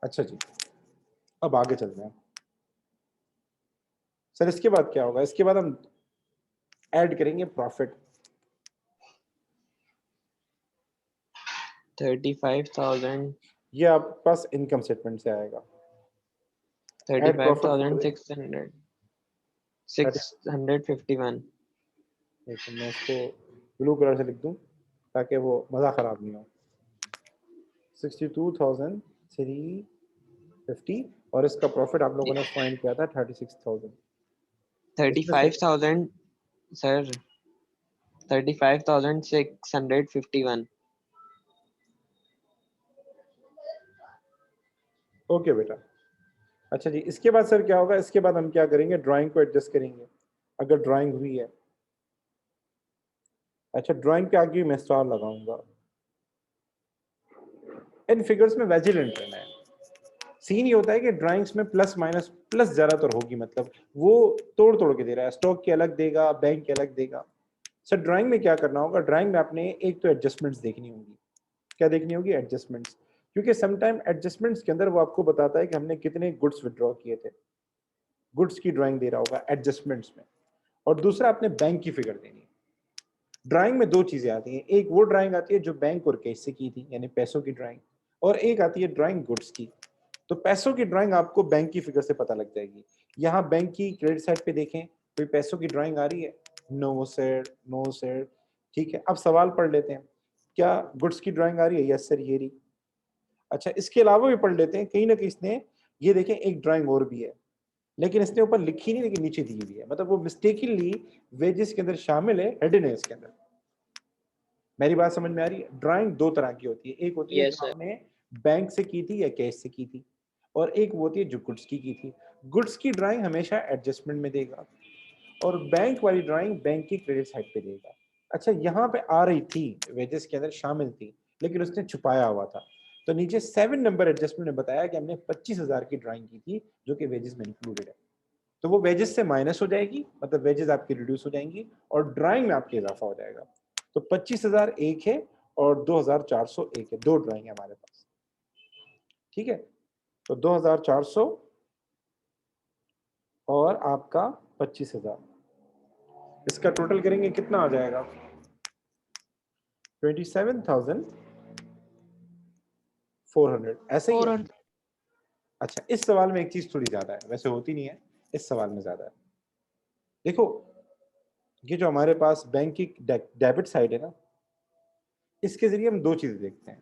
अच्छा जी, अब आगे चलते हैं सर। इसके बाद क्या होगा? इसके बाद हम ऐड करेंगे प्रॉफिट। 35,000 ये आपके पास इनकम स्टेटमेंट से आएगा। Add profit for the 651। मैं इसको ब्लू कलर से लिख दूं ताकि वो मज़ा ख़राब नहीं हो। 62,350 और इसका प्रॉफिट आप लोगों ने फाइंड किया था 36,000। 35,000 सर, 35,651। ओके बेटा। अच्छा जी, इसके बाद सर क्या होगा? इसके बाद हम क्या करेंगे? ड्राइंग को एडजस्ट करेंगे अगर ड्राइंग हुई है। अच्छा, ड्राइंग पे आगे मैं स्टार लगाऊंगा। इन फिगर्स में विजिलेंट रहना है। सीन ये होता है कि ड्राइंग्स में प्लस माइनस प्लस ज्यादातर होगी, मतलब वो तोड़ तोड़ के दे रहा है, स्टॉक के अलग देगा, बैंक के अलग देगा। सर ड्राइंग में क्या करना होगा? ड्राइंग में आपने एक तो एडजस्टमेंट्स देखनी होगी। क्या देखनी होगी? एडजस्टमेंट्स। क्योंकि समटाइम एडजस्टमेंट्स के अंदर वो आपको बताता है कि हमने कितने गुड्स विड्रॉ किए थे। गुड्स की ड्राइंग दे रहा होगा एडजस्टमेंट्स में। और दूसरा आपने बैंक की फिगर देनी है। ड्राइंग में दो चीजें आती हैं, एक वो ड्राइंग आती है जो बैंक और कैश से की थी, यानी पैसों की ड्राइंग, और एक आती है ड्राइंग गुड्स की। तो पैसों की ड्राइंग आपको बैंक की फिगर से पता लग जाएगी। यहाँ बैंक की क्रेडिट साइड पे देखें, कोई पैसों की ड्राइंग आ रही है? No sir, no sir. ठीक है, अब सवाल पढ़ लेते हैं। क्या गुड्स की ड्राइंग आ रही है? यस सर, ये रही। अच्छा, इसके अलावा भी पढ़ लेते हैं। कहीं ना कहीं इसने, ये देखें, एक ड्राइंग और भी है, लेकिन इसने ऊपर लिखी नहीं, लेकिन नीचे दी हुई है, मतलब वो मिस्टेकनली वेजेस के अंदर शामिल है, हेडन है इसके अंदर। मेरी बात समझ में आ रही है? ड्राइंग दो तरह की होती है, एक होती है यस जो सर। आपने बैंक से की थी या कैश से की थी, और एक वो होती है जो गुड्स की थी। गुड्स की ड्राइंग हमेशा एडजस्टमेंट में देगा, और बैंक वाली ड्राइंग बैंक की क्रेडिट साइड पे देगा। अच्छा, यहाँ पे आ रही थी, वेजेस के अंदर शामिल थी, लेकिन उसने छुपाया हुआ था। तो नीचे 7 नंबर एडजस्टमेंट ने बताया कि हमने 25,000 की ड्राइंग की थी जो कि वेजेस में इंक्लूडेड है। तो वो वेजेस से माइनस हो जाएगी, मतलब वेजेस आपकी रिड्यूस हो जाएंगी, और ड्राइंग में आपके इजाफा हो जाएगा। तो 25,000 एक है और 2,401 है, दो ड्राइंग है हमारे पास। ठीक है, तो 2,400 और आपका 25,000, इसका टोटल करेंगे कितना आ जाएगा? 27,400, ऐसे ही है। 400। अच्छा, इस सवाल में एक चीज थोड़ी ज्यादा है, वैसे होती नहीं है, इस सवाल में ज्यादा है। देखो, ये जो हमारे पास बैंक की डेबिट साइड है ना, इसके जरिए हम दो चीजें देखते हैं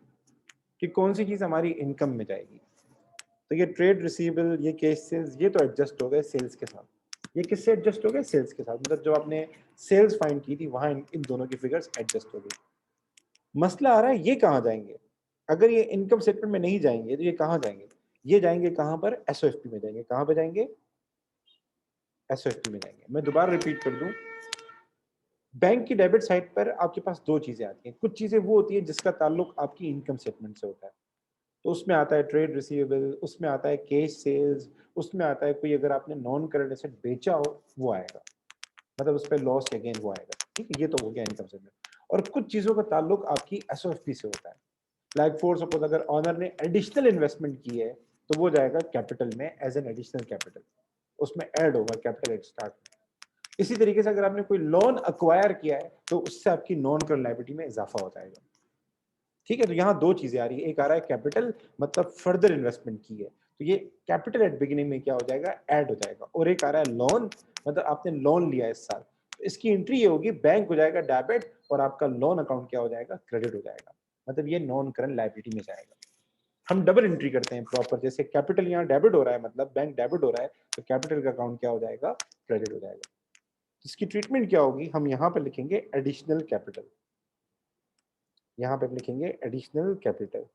कि कौन सी चीज हमारी इनकम में जाएगी। तो ये ट्रेड रिसीवेबल, ये कैश सेल्स, ये तो एडजस्ट हो गए सेल्स के साथ। ये किससे एडजस्ट हो गए? सेल्स के साथ। मतलब जो आपने सेल्स फाइंड की थी वहां इन दोनों की फिगर्स एडजस्ट हो गई। मसला आ रहा है ये कहाँ जाएंगे? अगर ये इनकम स्टेटमेंट में नहीं जाएंगे तो ये कहाँ जाएंगे? ये जाएंगे कहाँ पर? एसओएफपी में जाएंगे। कहाँ पे जाएंगे? एसओएफपी में जाएंगे। मैं दोबारा रिपीट कर दूं, बैंक की डेबिट साइड पर आपके पास दो चीजें आती हैं। कुछ चीजें वो होती है जिसका ताल्लुक आपकी इनकम स्टेटमेंट से होता है, तो उसमें आता है ट्रेड रिसीवेबल, उसमें आता है कैश सेल्स, उसमें आता है कोई अगर आपने नॉन करंट एसेट बेचा हो वो आएगा, मतलब उस पर लॉस या गेन वो आएगा। ठीक है, ये तो हो गया इनकम स्टेटमेंट। और कुछ चीजों का ताल्लुक आपकी एसओएफपी से होता है। लाइक फॉर सपोज अगर ऑनर ने एडिशनल इन्वेस्टमेंट की है तो वो जाएगा कैपिटल में एज एन एडिशनल कैपिटल, उसमें ऐड होगा कैपिटल एट स्टार्ट में। इसी तरीके से अगर आपने कोई लोन अक्वायर किया है तो उससे आपकी नॉन करंट लायबिलिटी में इजाफा हो जाएगा। ठीक है, तो यहाँ दो चीजें आ रही है, एक आ रहा है कैपिटल, मतलब फर्दर इन्वेस्टमेंट की है, तो ये कैपिटल एट बिगिनिंग में क्या हो जाएगा? ऐड हो जाएगा। और एक आ रहा है लोन, मतलब आपने लोन लिया इस साल, तो इसकी एंट्री ये होगी, बैंक हो जाएगा डेबिट और आपका लोन अकाउंट क्या हो जाएगा? क्रेडिट हो जाएगा। मतलब ये नॉन करंट लायबिलिटी में जाएगा। हम डबल एंट्री करते हैं प्रॉपर, जैसे कैपिटल यहाँ डेबिट हो रहा है, मतलब बैंक डेबिट हो रहा है, तो कैपिटल का अकाउंट क्या हो जाएगा? क्रेडिट हो जाएगा। इसकी ट्रीटमेंट क्या होगी? हम यहाँ पर लिखेंगे एडिशनल कैपिटल, यहाँ पे लिखेंगे एडिशनल कैपिटल।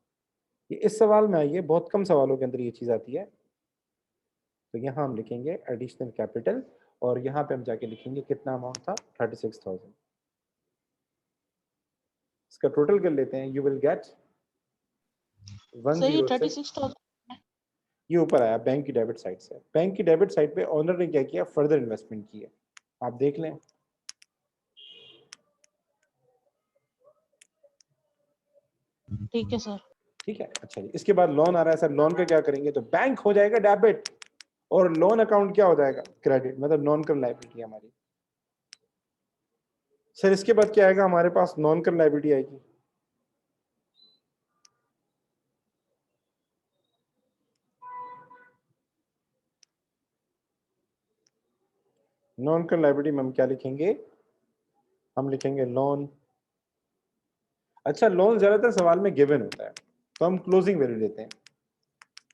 ये इस सवाल में आई है, बहुत कम सवालों के अंदर ये चीज आती है। तो यहाँ हम लिखेंगे एडिशनल कैपिटल, और यहाँ पे हम जाके लिखेंगे कितना अमाउंट था? 36,000। इसका टोटल कर लेते हैं, यू विल गेट सर ये 106। 36,000। ये ऊपर आया बैंक की डेबिट साइड से। बैंक की डेबिट साइड पे ऑनर ने क्या किया? फर्दर इन्वेस्टमेंट की है, आप देख लें। ठीक है सर। ठीक है। अच्छा जी, इसके बाद लोन आ रहा है सर, लोन का क्या करेंगे? तो बैंक हो जाएगा डेबिट और लोन अकाउंट क्या हो जाएगा? क्रेडिट, मतलब नॉन करंट लायबिलिटी हमारी। सर इसके बाद क्या आएगा हमारे पास? नॉन करंट लायबिलिटी आएगी। नॉन करंट लायबिलिटी में हम क्या लिखेंगे? हम लिखेंगे लोन। अच्छा, लोन ज्यादातर सवाल में गिवन होता है तो हम क्लोजिंग वैल्यू लेते हैं।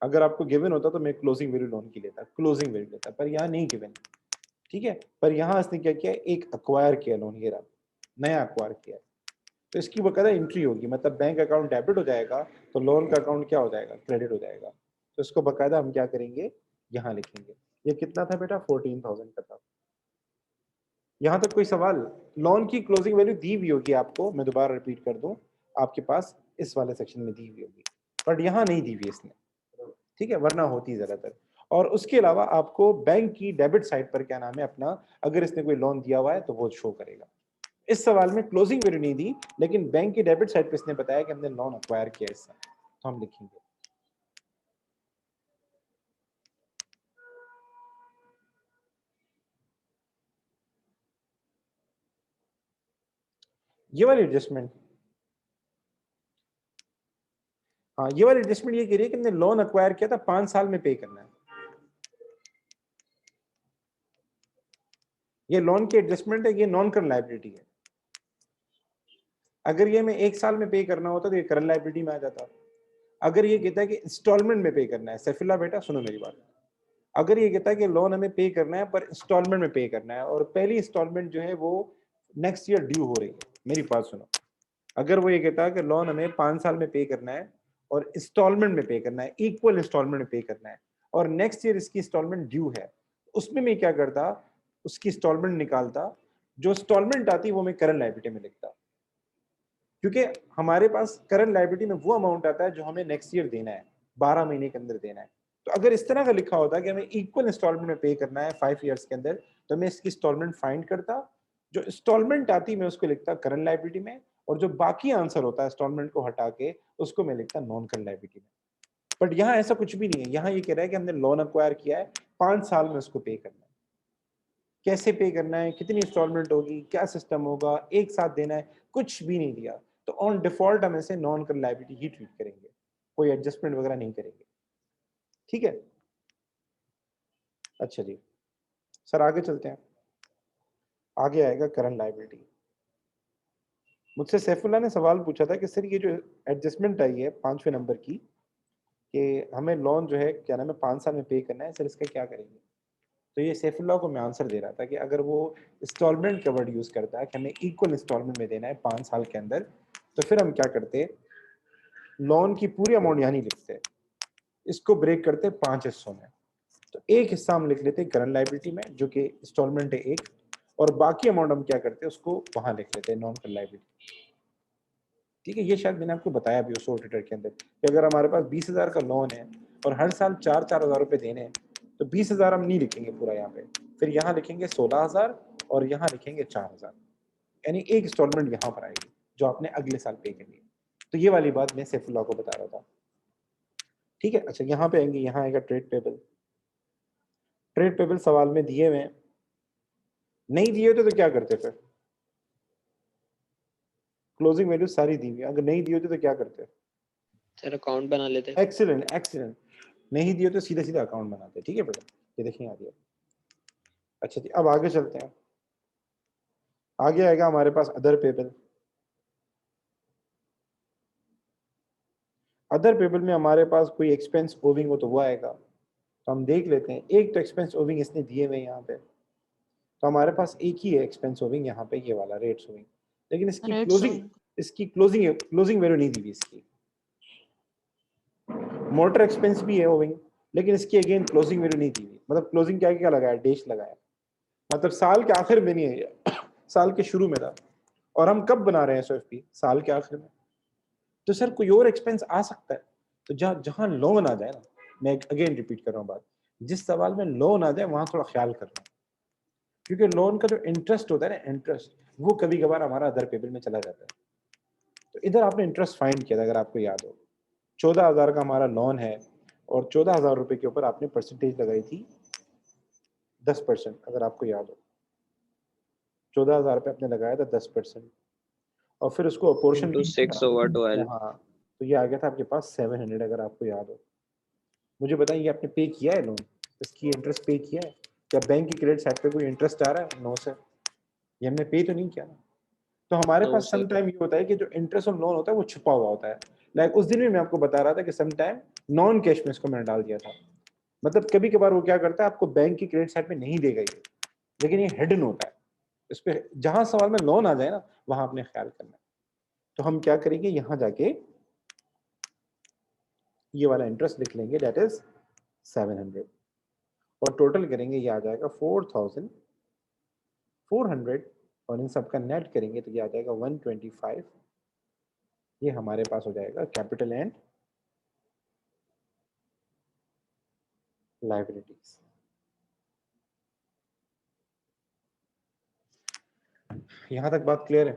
अगर आपको गिवन होता तो मैं क्लोजिंग वैल्यू लोन की लेता, क्लोजिंग वैल्यू लेता, पर यहाँ नहीं गिवन। ठीक है, पर यहाँ इसने क्या किया? एक अक्वायर किया लोन, ये रहा, नया अक्वायर किया। तो इसकी बकायदा एंट्री होगी, मतलब बैंक अकाउंट डेबिट हो जाएगा तो लोन का अकाउंट क्या हो जाएगा? क्रेडिट हो जाएगा। तो इसको बकायदा हम क्या करेंगे? यहाँ लिखेंगे। ये कितना था बेटा? 14,000 का था। यहाँ तक कोई सवाल? लोन की क्लोजिंग वैल्यू दी हुई होगी आपको, मैं दोबारा रिपीट कर दूं, आपके पास इस वाले सेक्शन में दी हुई होगी, बट यहाँ नहीं दी हुई इसने। ठीक है, वरना होती है ज्यादातर। और उसके अलावा आपको बैंक की डेबिट साइड पर क्या नाम है अपना, अगर इसने कोई लोन दिया हुआ है तो वो शो करेगा। इस सवाल में क्लोजिंग वैल्यू नहीं दी, लेकिन बैंक की डेबिट साइड पे इसने बताया कि हमने लोन अक्वायर किया इससे, तो हम लिखेंगे। ये वाली एडजस्टमेंट, हाँ ये वाली एडजस्टमेंट ये कह रही है कि हमने लोन अक्वायर किया था, 5 साल में पे करना है। ये लोन की एडजस्टमेंट है, ये नॉन करंट लायबिलिटी है। अगर ये मैं 1 साल में पे करना होता तो ये करंट लायबिलिटी में आ जाता। अगर ये कहता है कि इंस्टॉलमेंट में पे करना है, सैफुल्ला बेटा सुनो मेरी बात, अगर ये कहता है कि लोन हमें पे करना है पर इंस्टॉलमेंट में पे करना है, और पहली इंस्टॉलमेंट जो है वो नेक्स्ट ईयर ड्यू हो रही है, मेरी बात सुनो, अगर वो ये कहता है कि लोन हमें 5 साल में पे करना है और इंस्टॉलमेंट में पे करना है, इक्वल इंस्टॉलमेंट में पे करना है, और नेक्स्ट ईयर इसकी इंस्टॉलमेंट ड्यू है, उसमें मैं क्या करता? उसकी इंस्टॉलमेंट निकालता, जो इंस्टॉलमेंट आती वो मैं करंट लायबिलिटी में लिखता, क्योंकि हमारे पास करंट लायबिलिटी में वो अमाउंट आता है जो हमें नेक्स्ट ईयर देना है, 12 महीने के अंदर देना है। तो अगर इस तरह का लिखा होता कि हमें इक्वल इंस्टॉलमेंट में पे करना है 5 ईयर्स के अंदर, तो मैं इसकी इंस्टॉलमेंट फाइंड करता, जो इंस्टॉलमेंट आती मैं उसको लिखता करंट लायबिलिटी में, और जो बाकी आंसर होता है इंस्टॉलमेंट को हटा के उसको मैं लिखता नॉन करंट लायबिलिटी में। बट यहाँ ऐसा कुछ भी नहीं है, यहाँ ये कह रहा है कि हमने लोन अक्वायर किया है, 5 साल में उसको पे करना है। कैसे पे करना है, कितनी इंस्टॉलमेंट होगी, क्या सिस्टम होगा, एक साथ देना है, कुछ भी नहीं दिया। तो ऑन डिफॉल्ट हम इसे नॉन करंट लायबिलिटी ही ट्रीट करेंगे, कोई एडजस्टमेंट वगैरह नहीं करेंगे। ठीक है। अच्छा जी, सर आगे चलते हैं। आगे आएगा करंट लायबिलिटी। मुझसे सैफुल्ला ने सवाल पूछा था कि सर ये जो एडजस्टमेंट आई है 5वें नंबर की, कि हमें लोन जो है क्या नाम है 5 साल में पे करना है, सर इसका क्या करेंगे? तो ये सैफुल्ला को मैं आंसर दे रहा था कि अगर वो इंस्टॉलमेंट का वर्ड यूज करता है कि हमें इक्वल इंस्टॉलमेंट में देना है 5 साल के अंदर, तो फिर हम क्या करते? लोन की पूरी अमाउंट यहाँ नहीं लिखते, इसको ब्रेक करते 5 हिस्सों में। तो एक हिस्सा हम लिख लेते करंट लायबिलिटी में जो कि इंस्टॉलमेंट है एक, और बाकी अमाउंट हम क्या करते हैं उसको वहां लिख लेते हैं नॉन करंट लायबिलिटी। ठीक है, ये शायद मैंने आपको बताया भी सोल ट्रेडर के अंदर कि अगर हमारे पास 20,000 का लोन है और हर साल 4,000 रुपए देने हैं, तो 20,000 हम नहीं लिखेंगे पूरा यहाँ पे, फिर यहाँ लिखेंगे 16,000 और यहाँ लिखेंगे 4,000, यानी एक इंस्टॉलमेंट यहाँ पर आएगी जो आपने अगले साल पे करनी है। तो ये वाली बात मैं सैफुल्लाह को बता रहा था। ठीक है। अच्छा, यहाँ पे आएंगे, यहाँ आएगा ट्रेड पेबल। ट्रेड पेबल सवाल में दिए हुए हैं, नहीं दिए होते तो क्या करते? फिर क्लोजिंग वैल्यू सारी दी हुई है, अगर नहीं दिए होते तो क्या करते? सर अकाउंट बना लेते। एक्सीलेंट एक्सीलेंट, नहीं दिए तो सीधा सीधा अकाउंट बनाते। ठीक है बेटा, ये देखिए आ गया। अच्छा जी, अब आगे चलते हैं। आगे आएगा हमारे पास अदर पेबल। अदर पेबल में हमारे पास कोई एक्सपेंस ओविंग हो तो वो आएगा, तो हम देख लेते हैं। एक तो एक्सपेंस ओविंग इसने दिए हुए यहाँ पे, तो हमारे पास एक ही है एक्सपेंस ओविंग यहाँ पे, ये वाला रेट्स ओविंग, लेकिन इसकी क्लोजिंग, इसकी क्लोजिंग वैल्यू नहीं दी हुई इसकी। मोटर एक्सपेंस भी है ओविंग, लेकिन इसकी अगेन क्लोजिंग वैल्यू नहीं दी हुई, मतलब क्लोजिंग क्या क्या लगाया? डेश लगाया, मतलब साल के आखिर में नहीं है, साल के शुरू में था। और हम कब बना रहे हैं एसओएफपी? साल के आखिर में। तो सर कोई और एक्सपेंस आ सकता है, तो जहां जहां लोन आ जाए ना, मैं अगेन रिपीट कर रहा हूँ बात, जिस सवाल में लोन आ जाए वहां थोड़ा ख्याल करना, क्योंकि लोन का जो इंटरेस्ट होता है ना, इंटरेस्ट, वो कभी कभार हमारा अदर पेबल में चला जाता है। तो इधर आपने इंटरेस्ट फाइंड किया था अगर आपको याद हो, 14,000 का हमारा लोन है और 14,000 रुपए के ऊपर आपने परसेंटेज लगाई थी 10%, अगर आपको याद हो। 14,000 पे आपने लगाया था 10% और फिर उसको अपोर्शन into 6/12। हाँ, तो ये आ गया था आपके पास 700, अगर आपको याद हो। मुझे बताइए ये आपने पे किया है लोन, इसकी इंटरेस्ट पे किया है? क्या बैंक की क्रेडिट साइड पे कोई इंटरेस्ट आ रहा है? नो सर, ये हमने पे तो नहीं किया ना। तो हमारे नो पास सर। सम टाइम ये होता है कि जो इंटरेस्ट ऑन लोन होता है वो छुपा हुआ होता है। लाइक उस दिन भी मैं आपको बता रहा था कि सम टाइम नॉन कैश में इसको मैंने डाल दिया था। मतलब कभी कभार वो क्या करता है, आपको बैंक की क्रेडिट साइड पे नहीं देगा ये, लेकिन ये हिडन होता है। इस पे जहां सवाल में लोन आ जाए ना, वहां आपने ख्याल करना है। तो हम क्या करेंगे, यहां जाके ये वाला इंटरेस्ट लिख लेंगे, दैट इज 700, और टोटल करेंगे ये आ जाएगा 4,400, और इन सब का नेट करेंगे तो ये आ जाएगा 125। ये हमारे पास हो जाएगा कैपिटल एंड लायबिलिटीज। यहां तक बात क्लियर है?